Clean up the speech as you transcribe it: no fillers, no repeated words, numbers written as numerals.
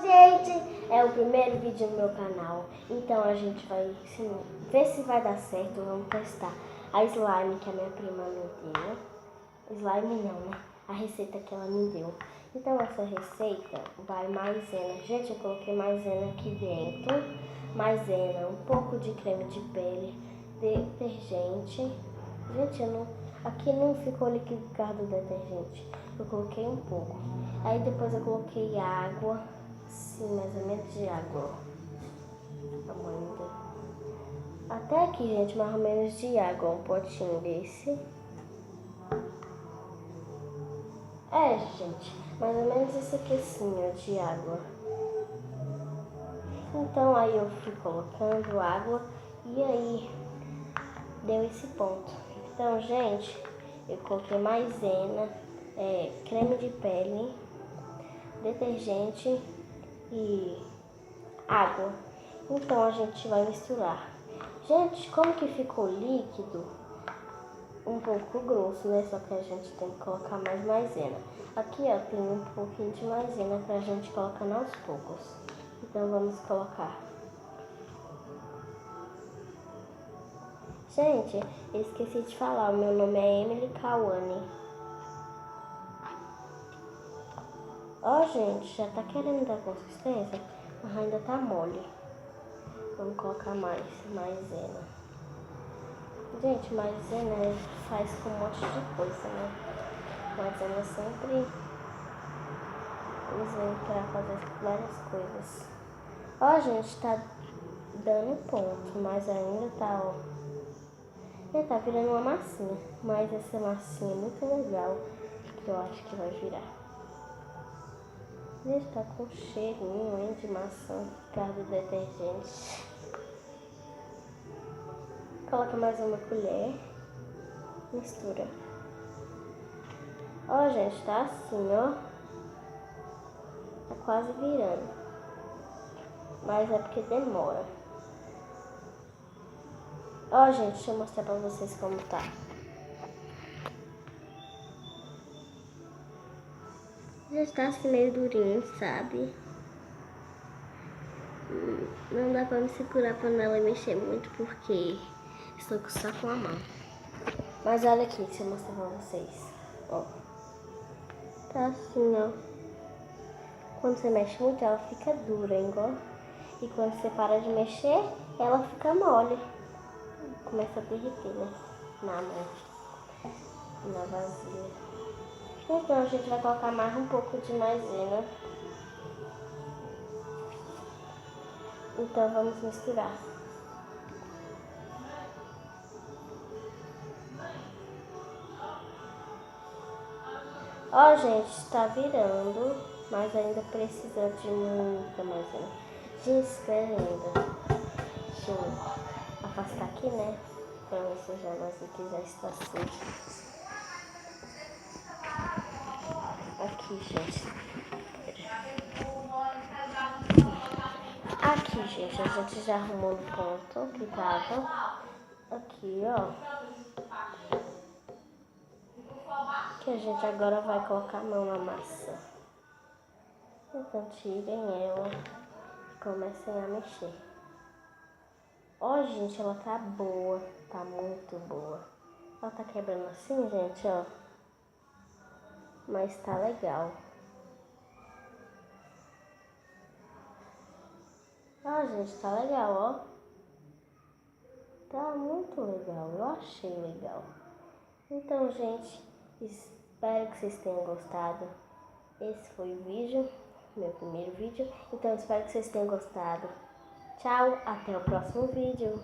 gente! É o primeiro vídeo no meu canal, então a gente vai ver se vai dar certo, vamos testar. A slime que a minha prima me deu, slime não, né? A receita que ela me deu. Então essa receita vai maisena. Gente, eu coloquei maisena aqui dentro, maisena, um pouco de creme de pele, detergente. Gente, aqui não ficou líquido por causa do detergente, eu coloquei um pouco. Aí depois eu coloquei água, sim, mais ou menos de água, até aqui, gente, mais ou menos de água, um potinho desse. Gente, mais ou menos isso aqui assim, ó, de água. Então aí eu fui colocando água e aí deu esse ponto. Então, gente, eu coloquei maisena, creme de pele, detergente e água. Então a gente vai misturar. Gente, como que ficou líquido? Um pouco grosso, né? Só que a gente tem que colocar mais maisena. Aqui, ó, tem um pouquinho de maisena pra gente colocar aos poucos. Então vamos colocar. Gente, eu esqueci de falar, o meu nome é Emily Kawane. Ó, gente, já tá querendo dar consistência, mas ainda tá mole. Vamos colocar mais maisena. Gente, maisena faz com um monte de coisa, né? Maisena sempre usei pra fazer várias coisas. Ó, gente, tá dando ponto, mas ainda tá, ó. Tá virando uma massinha, mas essa massinha é muito legal, que eu acho que vai virar. Gente, tá com um cheirinho, hein, de maçã por causa do detergente. Coloca mais uma colher, mistura. Ó, gente, tá assim, ó. Tá quase virando, mas é porque demora. Ó, gente, deixa eu mostrar pra vocês como tá. Já está assim meio durinho, sabe? Não dá pra me segurar a panela e mexer muito porque estou só com a mão. Mas olha aqui, deixa eu mostrar pra vocês. Ó. Tá assim, ó. Quando você mexe muito, ela fica dura, hein, ó. E quando você para de mexer, ela fica mole. Começa a derreter, né? Na mão. Na vasilha. Então a gente vai colocar mais um pouco de maisena. Então vamos misturar. Ó, gente, tá virando, mas ainda precisa de muita maisena. Gente, espera ainda. Deixa eu afastar aqui, né? Pra não sujar, mas aqui já está sujo. Aqui, gente. Aqui, gente, a gente já arrumou no ponto que tava. Aqui, ó. Que a gente agora vai colocar a mão na massa. Então tirem ela e comecem a mexer. Ó, gente, ela tá boa, tá muito boa. Ela tá quebrando assim, gente, ó. Mas tá legal. Ó, gente, tá legal, ó. Tá muito legal, eu achei legal. Então, gente, espero que vocês tenham gostado. Esse foi o vídeo, meu primeiro vídeo. Então, espero que vocês tenham gostado. Tchau, até o próximo vídeo.